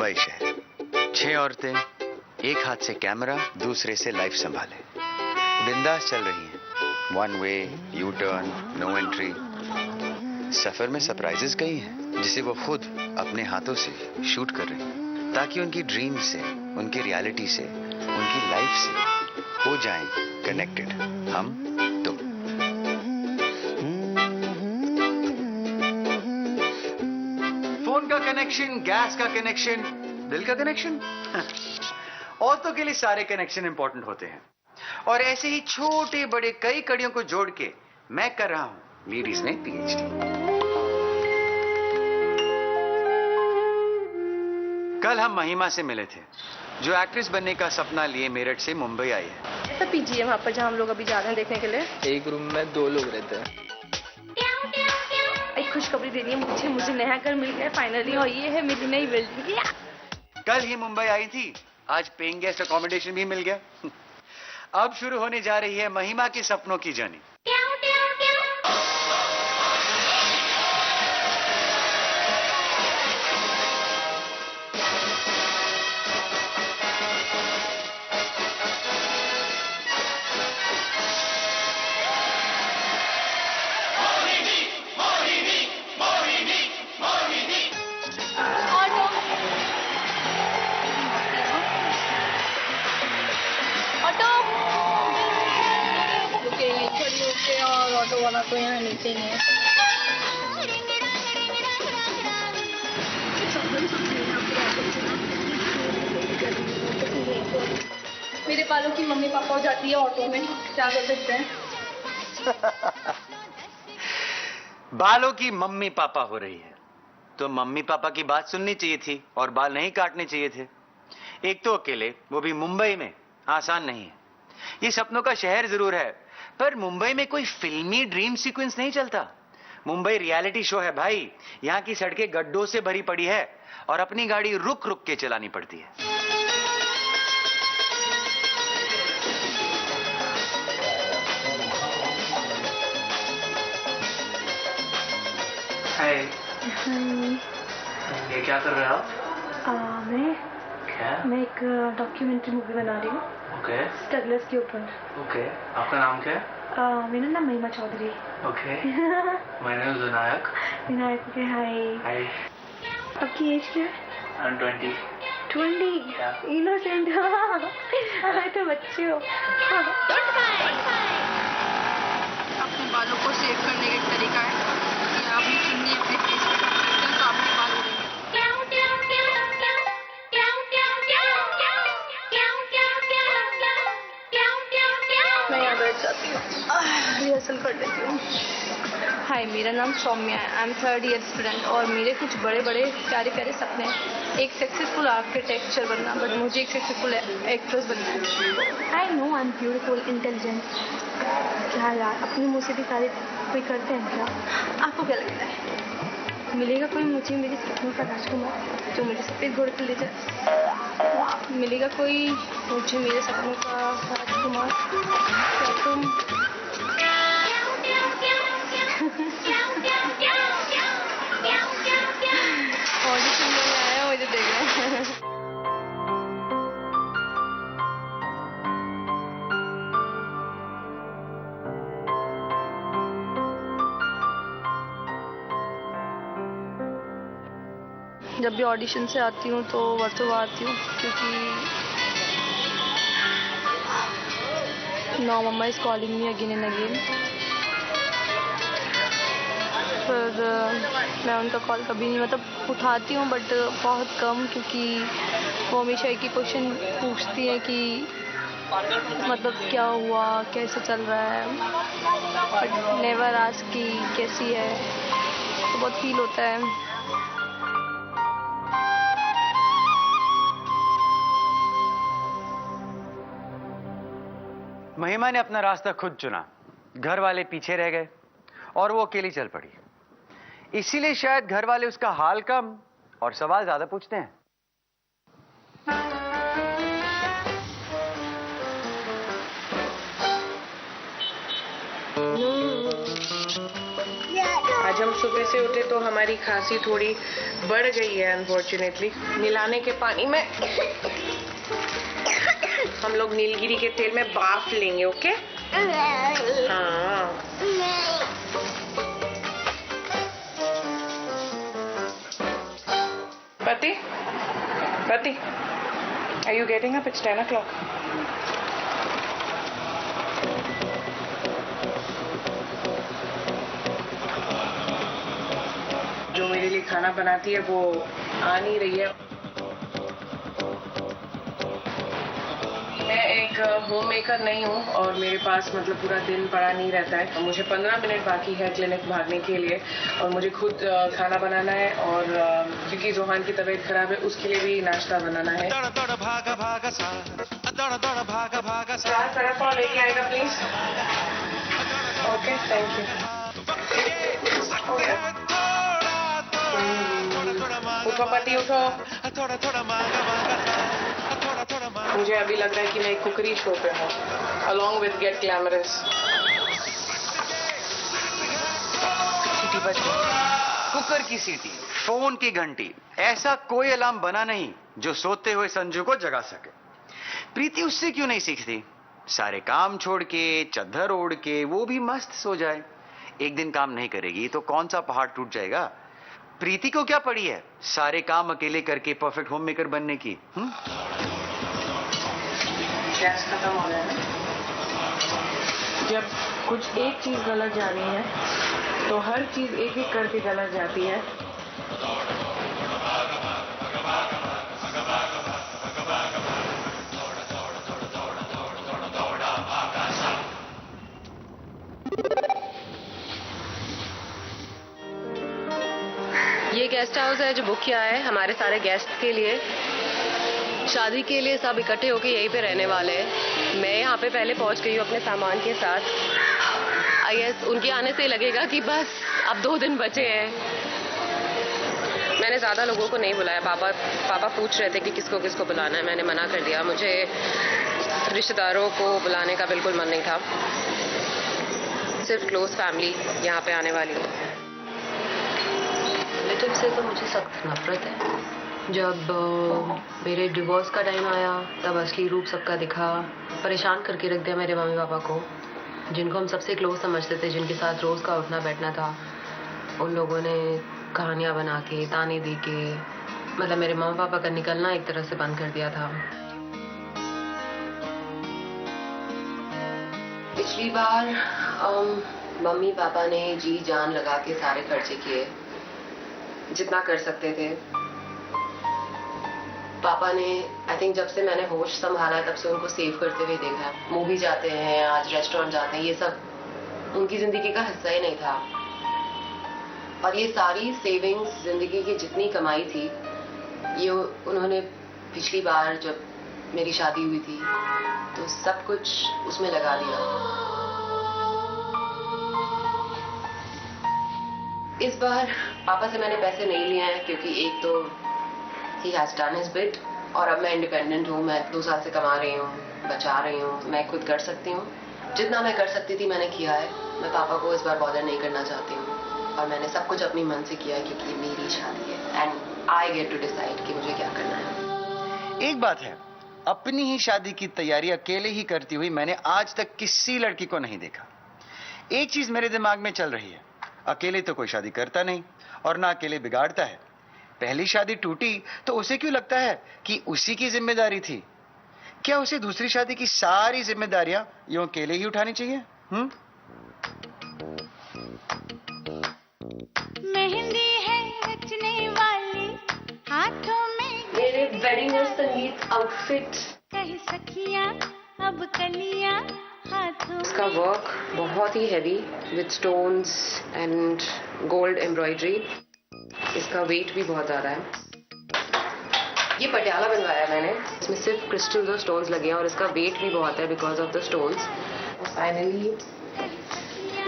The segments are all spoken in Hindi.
मुंबई शहर, 6 औरतें, एक हाथ से कैमरा, दूसरे से लाइफ संभाले, बिंदास चल रही हैं। One way, U turn, no entry. सफर में सरप्राइजेस कई हैं, जिसे वो खुद अपने हाथों से शूट कर रही हैं, ताकि उनकी ड्रीम से, उनकी रियलिटी से, उनकी लाइफ से हो जाएं कनेक्टेड हम तुम। फोन का कनेक्शन, गैस का कनेक्शन, दिल का कनेक्शन। औरतों के लिए सारे कनेक्शन इंपॉर्टेंट होते हैं, और ऐसे ही छोटे बड़े कई कड़ियों को जोड़ के मैं कर रहा हूं लेडीज में पीएचडी। कल हम महिमा से मिले थे, जो एक्ट्रेस बनने का सपना लिए मेरठ से मुंबई आई है। तो पीजी है वहाँ पर जहाँ हम लोग अभी जा रहे हैं देखने के लिए। एक रूम में 2 लोग रहते हैं। एक खुशखबरी देनी है मुझे नया घर मिल गया फाइनली, और ये है मेरी नई बिल्डिंग। कल ही मुंबई आई थी, आज पेइंग गेस्ट अकोमोडेशन भी मिल गया। अब शुरू होने जा रही है महिमा के सपनों की जर्नी। और ऑटो वाला तो यहाँ नीचे नहीं है। मेरे बालों की मम्मी पापा हो जाती है ऑटो में, क्या कर सकते हैं। बालों की मम्मी पापा हो रही है तो मम्मी पापा की बात सुननी चाहिए थी और बाल नहीं काटने चाहिए थे। एक तो अकेले, वो भी मुंबई में, आसान नहीं है। ये सपनों का शहर जरूर है, पर मुंबई में कोई फिल्मी ड्रीम सीक्वेंस नहीं चलता। मुंबई रियलिटी शो है भाई। यहाँ की सड़कें गड्ढों से भरी पड़ी है और अपनी गाड़ी रुक रुक के चलानी पड़ती है। हाय। ये क्या कर रहे हो आप? मैं एक डॉक्यूमेंट्री मूवी बना रही हूँ। ओके। डगलस के ऊपर। ओके, आपका नाम क्या है? मेरा नाम महिमा चौधरी। ओके। मेरा नाम विनायक। विनायक के हाय। हाय। आपकी एज क्या है? 20। 20। इनोसेंट। तो बच्चे हो। अपने बालों को सेव करने का एक तरीका है कि आपने चुन्नी अपने फेस पे रख देते हैं तो आपके बाल उड़ेंगे। मैं यहाँ बैठ जाती हूँ, रिहर्सल कर लेती हूँ। हाय, मेरा नाम सौम्या है। I am 3rd year student और मेरे कुछ बड़े बड़े प्यारे प्यारे सपने हैं। एक सक्सेसफुल आर्किटेक्चर बनना, बट मुझे एक सक्सेसफुल एक्ट्रेस बनना है। I know I am beautiful, intelligent. क्या यार, अपने मुँह से भी तारीफ कोई करते हैं क्या? आपको क्या लगता है मिलेगा कोई मुझे मेरे सपनों का राजकुमार जो मुझे सफेद घोड़े पर ले जाए? मिलेगा कोई मुझे मेरे सपनों का राजकुमार? क्या तुम? ऑडिशन में आया मुझे देख रहा है। जब भी ऑडिशन से आती हूँ तो वर्सोवा आती हूँ, क्योंकि no mamma is calling me again and again. पर मैं उनका कॉल कभी नहीं उठाती हूँ, बट बहुत कम, क्योंकि वो हमेशा एक ही क्वेश्चन पूछती है कि क्या हुआ, कैसे चल रहा है, बट नेवर आस्क कि कैसी है। तो बहुत फील होता है। महिमा ने अपना रास्ता खुद चुना, घर वाले पीछे रह गए और वो अकेली चल पड़ी। इसीलिए शायद घर वाले उसका हाल कम और सवाल ज्यादा पूछते हैं। आज हम सुबह से उठे तो हमारी खांसी थोड़ी बढ़ गई है अनफॉर्चुनेटली। मिलाने के पानी में हम लोग नीलगिरी के तेल में बाफ लेंगे, ओके? हाँ। पति, पति, are you getting up? It's 10 o'clock. जो मेरे लिए खाना बनाती है वो आ नहीं रही है। मैं एक होम मेकर नहीं हूँ और मेरे पास मतलब पूरा दिन पड़ा नहीं रहता है। मुझे 15 मिनट बाकी है क्लिनिक भागने के लिए और मुझे खुद खाना बनाना है और क्योंकि जोहान की तबीयत खराब है उसके लिए भी नाश्ता बनाना है। लेके आएगा प्लीज। Okay, thank you. उठो पति, उठो। मुझे अभी लग रहा है कि मैं एक कुकरी शो पे हूँ, along with Get Glamorous। सीटी बज गई। कुकर की सीटी, फोन की घंटी, ऐसा कोई अलार्म बना नहीं जो सोते हुए संजू को जगा सके। प्रीति उससे क्यों नहीं सीखती? सारे काम छोड़ के, चद्दर ओढ़ के वो भी मस्त सो जाए। एक दिन काम नहीं करेगी तो कौन सा पहाड़ टूट जाएगा? प्रीति को क्या पड़ी है सारे काम अकेले करके परफेक्ट होम मेकर बनने की? गैस खत्म हो गया है। जब कुछ एक चीज गलत जा रही है तो हर चीज एक एक करके गलत जाती है। ये गेस्ट हाउस है जो बुक किया है हमारे सारे गेस्ट के लिए। शादी के लिए सब इकट्ठे होकर यहीं पे रहने वाले हैं। मैं यहाँ पे पहले पहुँच गई हूँ अपने सामान के साथ। आई गेस उनके आने से लगेगा कि बस अब 2 दिन बचे हैं। मैंने ज़्यादा लोगों को नहीं बुलाया। पापा पूछ रहे थे कि किसको किसको बुलाना है, मैंने मना कर दिया। मुझे रिश्तेदारों को बुलाने का बिल्कुल मन नहीं था। सिर्फ क्लोज फैमिली यहाँ पे आने वाली है। रिलेटिव से तो मुझे सख्त नफरत है। जब मेरे डिवोर्स का टाइम आया तब असली रूप सबका दिखा। परेशान करके रख दिया मेरे मम्मी पापा को, जिनको हम सबसे क्लोज समझते थे, जिनके साथ रोज़ का उठना बैठना था। उन लोगों ने कहानियाँ बना के, ताने दे के, मतलब मेरे मम्मी पापा का निकलना एक तरह से बंद कर दिया था। पिछली बार मम्मी पापा ने जी जान लगा के सारे खर्चे किए जितना कर सकते थे। पापा ने आई थिंक जब से मैंने होश संभाला तब से उनको सेव करते हुए देखा। मूवी जाते हैं, आज रेस्टोरेंट जाते हैं, ये सब उनकी जिंदगी का हिस्सा ही नहीं था। और ये सारी सेविंग्स, जिंदगी की जितनी कमाई थी, ये उन्होंने पिछली बार जब मेरी शादी हुई थी तो सब कुछ उसमें लगा दिया। इस बार पापा से मैंने पैसे नहीं लिए हैं क्योंकि एक तो he has done his bit और अब मैं इंडिपेंडेंट हूँ। मैं 2 साल से कमा रही हूँ, बचा रही हूँ, मैं खुद कर सकती हूँ। जितना मैं कर सकती थी मैंने किया है। मैं पापा को इस बार बॉदर नहीं करना चाहती हूँ और मैंने सब कुछ अपनी मन से किया है क्योंकि मेरी शादी है and I get to decide कि मुझे क्या करना है। एक बात है, अपनी ही शादी की तैयारी अकेले ही करती हुई मैंने आज तक किसी लड़की को नहीं देखा। एक चीज मेरे दिमाग में चल रही है, अकेले तो कोई शादी करता नहीं और ना अकेले बिगाड़ता है। पहली शादी टूटी तो उसे क्यों लगता है कि उसी की जिम्मेदारी थी? क्या उसे दूसरी शादी की सारी जिम्मेदारियां यूं अकेले ही उठानी चाहिए? मेहंदी है रचने वाली हाथों में, मेरे वेडिंग और संगीत आउटफिट, कही सखियां अब कलियां हाथों। इसका वर्क बहुत ही heavy with stones and gold embroidery. इसका वेट भी बहुत ज़्यादा है। ये पटियाला बनवाया मैंने, इसमें सिर्फ क्रिस्टल्स और स्टोन्स लगे हैं और इसका वेट भी बहुत है because of the stones. Finally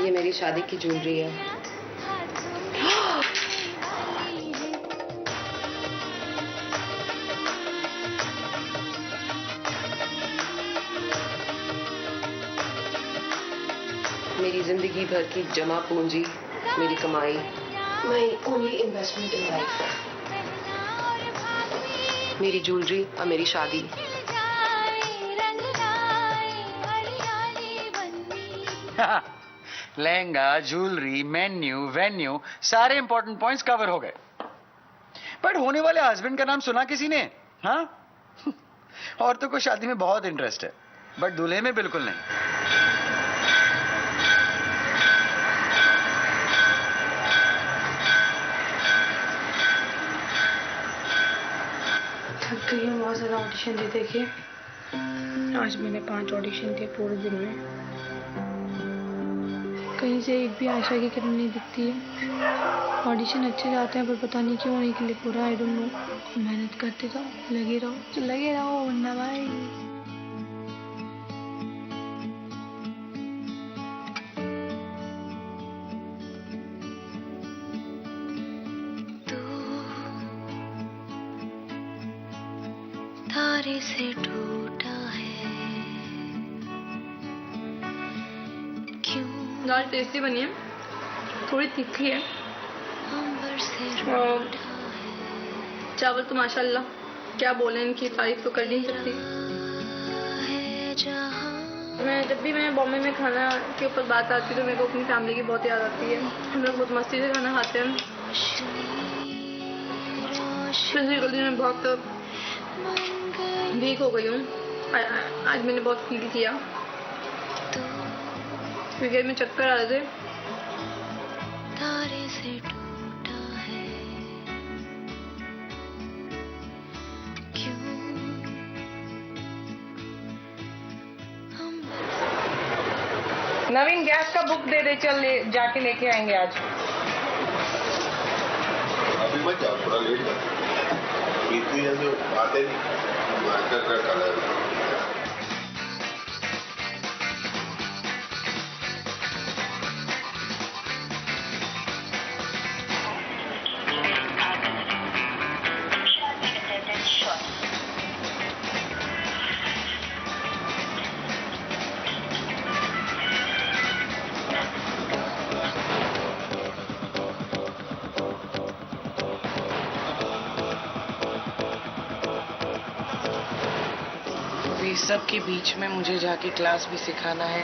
ये मेरी शादी की ज्वेलरी है। मेरी जिंदगी भर की जमा पूंजी मेरी कमाई, my only investment in life, मेरी ज्वेलरी और मेरी शादी। लहंगा, ज्वेलरी, मेन्यू, वेन्यू, सारे इंपॉर्टेंट पॉइंट्स कवर हो गए। बट होने वाले हस्बैंड का नाम सुना किसी ने? हाँ? औरतों को शादी में बहुत इंटरेस्ट है, बट दूल्हे में बिल्कुल नहीं। थक गई हूँ बहुत ज़्यादा ऑडिशन दे देखिए। आज मैंने 5 ऑडिशन दिए पूरे दिन में। कहीं से एक भी आशा की किरण नहीं दिखती है। ऑडिशन अच्छे जाते हैं पर पता नहीं क्यों नहीं क्लिक हो रहा। I don't know. मेहनत करते जाओ, लगे रहो वरना भाई। तारे से टूटा है क्यों दाल टेस्टी बनी है, थोड़ी तीखी है अंबर से और रूठा चावल तो माशाल्लाह क्या बोले, इनकी तारीफ तो कर नहीं सकती। है जहां मैं जब भी मैं बॉम्बे में खाना के ऊपर बात आती है तो मेरे को अपनी फैमिली की बहुत याद आती है। हम लोग बहुत मस्ती से खाना खाते हैं। फिजिकली मैं बहुत वीक हो गई हूँ। आज मैंने बहुत फील किया क्योंकि में चक्कर आ रहे थे। तारे से टूटा है क्यों नवीन गैस का बुक दे दे, चल जाके लेके आएंगे आज। अभी मत जाओ, थोड़ा लेट कर। इतनी जल्दी आते नहीं, मार्केट का कलर। सब के बीच में मुझे जाके क्लास भी सिखाना है।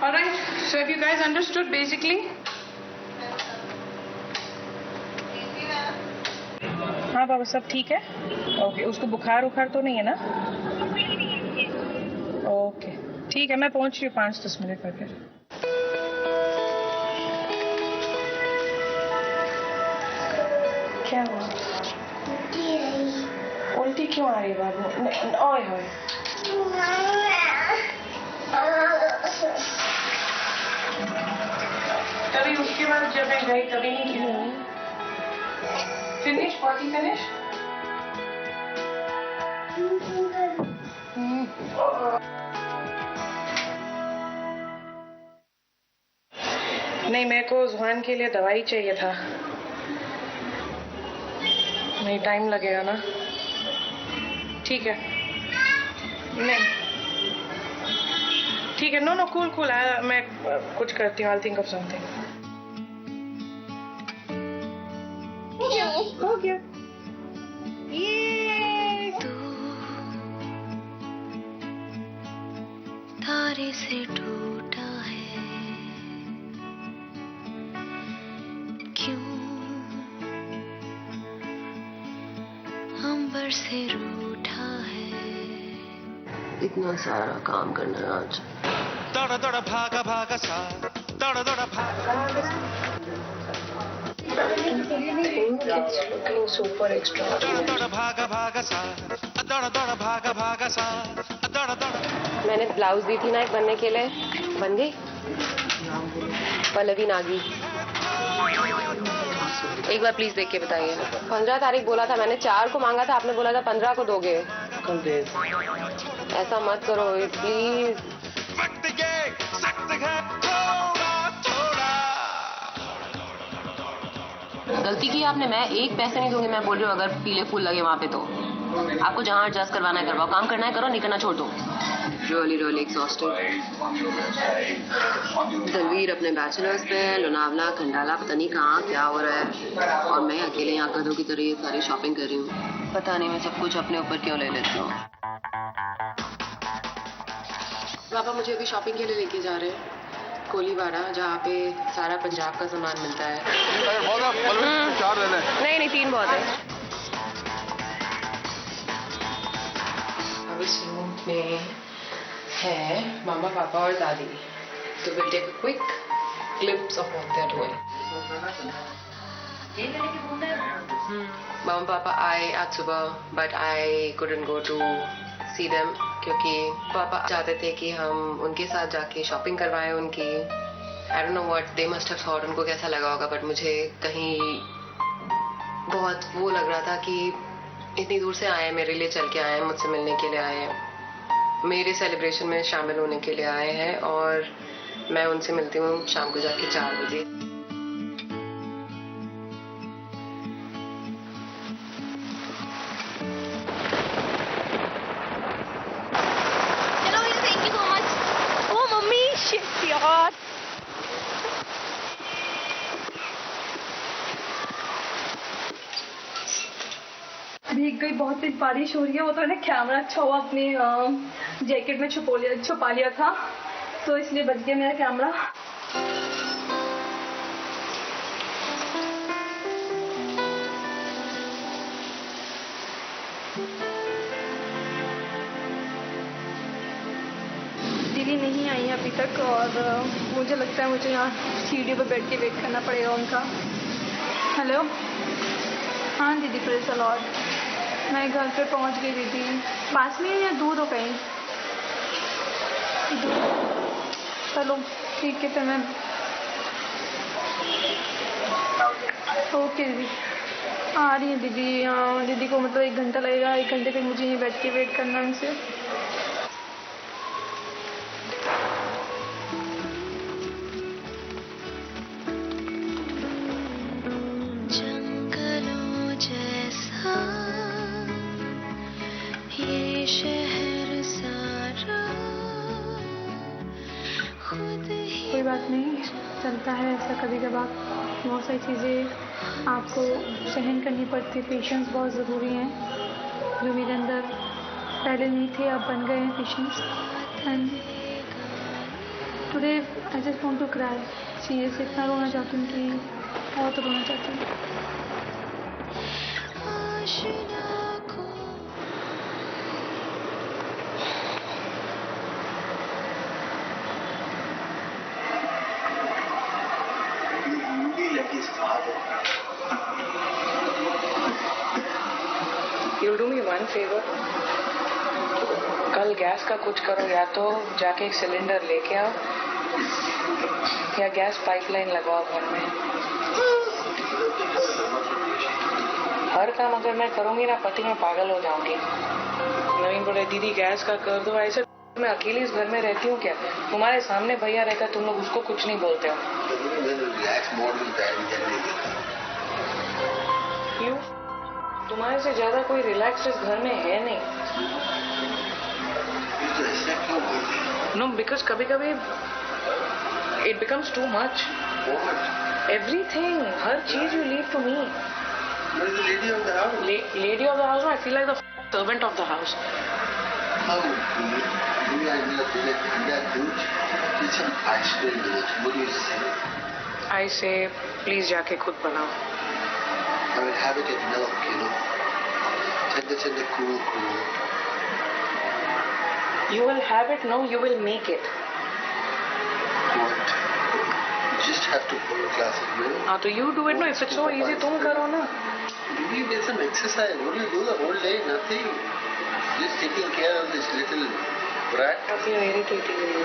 Alright, so have you guys understood basically? हाँ बाबा, सब ठीक है? ओके, उसको बुखार उखार तो नहीं है ना? ओके, ठीक है, मैं पहुंच रही हूँ 5-10 मिनट में फिर। क्या हुआ? उल्टी क्यों आ रही है बाबू? ओए होए। तभी उसके बाद जब मैं गई तभी नहीं की। Finish? Potty finish? नहीं, मेरे को जुबान के लिए दवाई चाहिए था। नहीं, टाइम लगेगा ना? ठीक है। नहीं, ठीक है। नो कूल मैं कुछ करती हूँ। I'll think of something. हो गया। तारे से टूटा है क्यों अंबर से रूठा है। इतना सारा काम करना है आज। दौड़ा दौड़ा भागा भागा सा, दौड़ा दौड़ा भागा। Super extra. दौड़ा भागा भागा सा, दौड़ा दौड़ा भागा भागा सा, दौड़ा दौड़ा। मैंने ब्लाउज दी थी ना एक बनने के लिए, बन गई? पल्लवी नागी, एक बार प्लीज देख के बताइए। 15 तारीख बोला था मैंने, 4 को मांगा था, आपने बोला था 15 को दोगे। ऐसा मत करो प्लीज। वक्त ये सख्त है थोड़ा थोड़ा। गलती की आपने, मैं एक पैसे नहीं दूंगी। मैं बोल रही हूँ अगर पीले फूल लगे वहाँ पे तो आपको जहाँ एडजस्ट करवाना है करवाओ, काम करना है करो, नहीं करना छोड़ दो। Really exhausted. तनवीर अपने बैचलर्स पे, लोनावला खंडाला पता नहीं कहाँ क्या हो रहा है, और मैं अकेले यहाँ गधों की तरह ये सारी शॉपिंग कर रही हूँ। पता नहीं मैं सब कुछ अपने ऊपर क्यों ले लेती हूँ। पापा मुझे अभी शॉपिंग के लिए लेके जा रहे हैं कोलीवाड़ा, जहाँ पे सारा पंजाब का सामान मिलता है। 4 ले लें। नहीं 3 बहुत है। अब इस रूम में है मामा पापा और दादी, तो will take a quick clips of what they are doing. मामा पापा आए आज सुबह, but I couldn't go to see them क्योंकि पापा चाहते थे कि हम उनके साथ जाके शॉपिंग करवाएं उनकी। I don't know what they must have thought, उनको कैसा लगा होगा, बट मुझे कहीं बहुत वो लग रहा था कि इतनी दूर से आए, मेरे लिए चल के आए हैं, मुझसे मिलने के लिए आए हैं, मेरे सेलिब्रेशन में शामिल होने के लिए आए हैं, और मैं उनसे मिलती हूँ शाम को जाके 4 बजे। Thank you so much. Oh mummy shit यार। भीग गई, बहुत तेज बारिश हो रही है। वो तो मैंने कैमरा अच्छा हुआ अपने जैकेट में छुपा लिया था, तो इसलिए बच गया मेरा कैमरा। दीदी नहीं आई है अभी तक, और मुझे लगता है मुझे यहाँ सीढ़ी पर बैठ के वेट करना पड़ेगा उनका। हेलो, हाँ दीदी प्रेज़ द लॉर्ड। मैं घर पे पहुँच गई दीदी। पास में या दूर हो कहीं? दूर। चलो ठीक है फिर मैं ओके दीदी आ रही है दीदी। दीदी को मतलब 1 घंटा लगेगा, 1 घंटे तक मुझे यहीं बैठ के वेट करना है उनसे। जंगलों जैसा ये शहर सारा खुद ही। कोई बात नहीं, चलता है ऐसा कभी कभार। बहुत सारी चीज़ें आपको सहन करनी पड़ती है, पेशेंस बहुत ज़रूरी है, जो मेरे अंदर पहले नहीं थे अब बन गए हैं patients. And today I just want to cry. Serious इतना रोना चाहती हूँ कि बहुत रोना चाहती हूँ। आशिना को You'll do me one favor. कल गैस का कुछ करो, या तो जाके एक सिलेंडर लेके आओ या गैस पाइपलाइन लगाओ घर में। हर काम अगर मैं करूंगी ना पति, मैं पागल हो जाऊंगी। नवीन बोले दीदी गैस का कर दो, ऐसे मैं अकेली इस घर में रहती हूँ क्या? तुम्हारे सामने भैया रहता, तुम लोग उसको कुछ नहीं बोलते हो। क्यों? तुम्हारे से ज्यादा कोई रिलैक्स इस घर में है नहीं। नो, बिकॉज कभी कभी it becomes too much. Everything, हर चीज you leave to me. Lady of the house, I feel like the servant of the house. I say, please जाके खुद बनाओ। I will have it in milk, you know. Tender, cool. You will have it? No, you will make it. What? You just have to pour a glass of milk. हाँ तो you do it, no? If it's so easy, तुम करो ना। You get some exercise. What do you do the whole day? Nothing. Just taking care of this little brat. अब ये irritating है।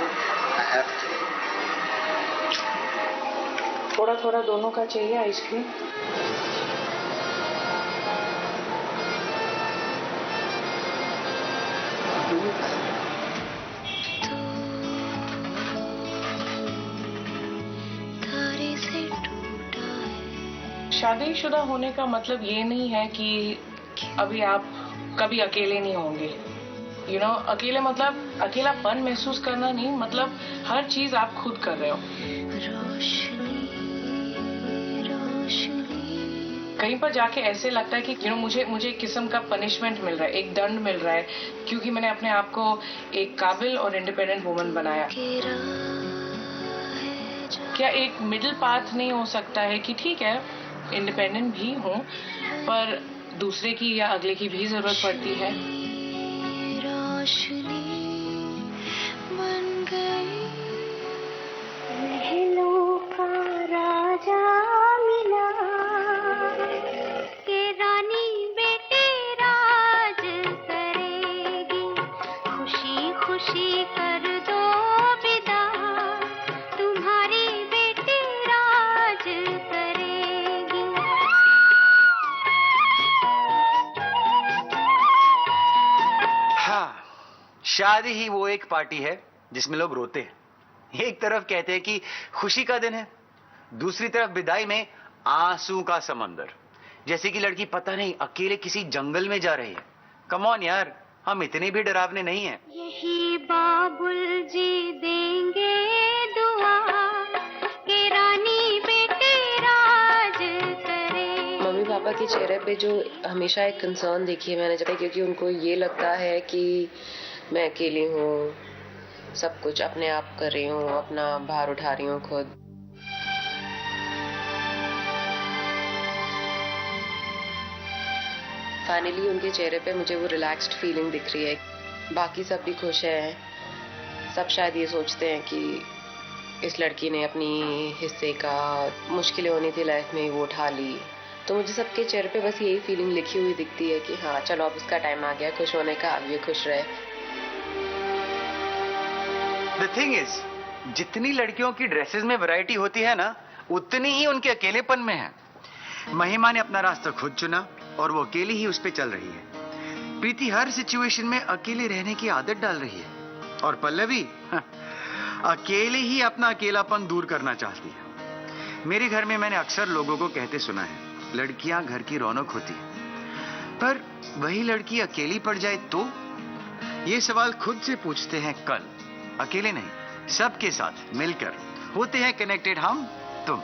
I have to. थोड़ा दोनों का चाहिए आइसक्रीम। तू शादीशुदा होने का मतलब ये नहीं है कि अभी आप कभी अकेले नहीं होंगे। यू नो, अकेले मतलब अकेलापन महसूस करना नहीं, मतलब हर चीज आप खुद कर रहे हो। कहीं पर जाके ऐसे लगता है कि मुझे एक किस्म का पनिशमेंट मिल रहा है, एक दंड मिल रहा है, क्योंकि मैंने अपने आप को एक काबिल और इंडिपेंडेंट वुमन बनाया। क्या एक मिडिल पाथ नहीं हो सकता है कि ठीक है इंडिपेंडेंट भी हूँ, पर दूसरे की या अगले की भी जरूरत पड़ती है। महलों का राजा मिला के रानी बेटे राज करेगी, खुशी खुशी कर दो विदा, तुम्हारी बेटी राज करेगी। हाँ, शादी ही वो एक पार्टी है जिसमें लोग रोते हैं। एक तरफ कहते हैं कि खुशी का दिन है, दूसरी तरफ विदाई में आंसू का समंदर, जैसे कि लड़की पता नहीं अकेले किसी जंगल में जा रही है। कम ऑन यार, हम इतने भी डरावने नहीं हैं। यही बाबुल जी देंगे दुआ के रानी बेटे राज करे। मम्मी पापा के चेहरे पे जो हमेशा एक कंसर्न देखी है मैंने, जब क्योंकि उनको ये लगता है कि मैं अकेली हूँ, सब कुछ अपने आप कर रही हूँ, अपना भार उठा रही हूँ खुद। फाइनली उनके चेहरे पे मुझे वो रिलैक्स्ड फीलिंग दिख रही है। बाकी सब भी खुश हैं, सब शायद ये सोचते हैं कि इस लड़की ने अपनी हिस्से का मुश्किलें होनी थी लाइफ में वो उठा ली। तो मुझे सबके चेहरे पे बस यही फीलिंग लिखी हुई दिखती है कि हाँ चलो अब उसका टाइम आ गया खुश होने का, अब ये खुश रहे। The thing is, जितनी लड़कियों की ड्रेसेस में वैरायटी होती है ना, उतनी ही उनके अकेलेपन में है। महिमा ने अपना रास्ता खुद चुना और वो अकेली ही उस पे चल रही है। प्रीति हर सिचुएशन में अकेले रहने की आदत डाल रही है और पल्लवी अकेले ही अपना अकेलापन दूर करना चाहती है। मेरे घर में मैंने अक्सर लोगों को कहते सुना है, लड़कियां घर की रौनक होती है, पर वही लड़की अकेली पड़ जाए तो? ये सवाल खुद से पूछते हैं कल। अकेले नहीं, सबके साथ मिलकर होते हैं कनेक्टेड हम तुम।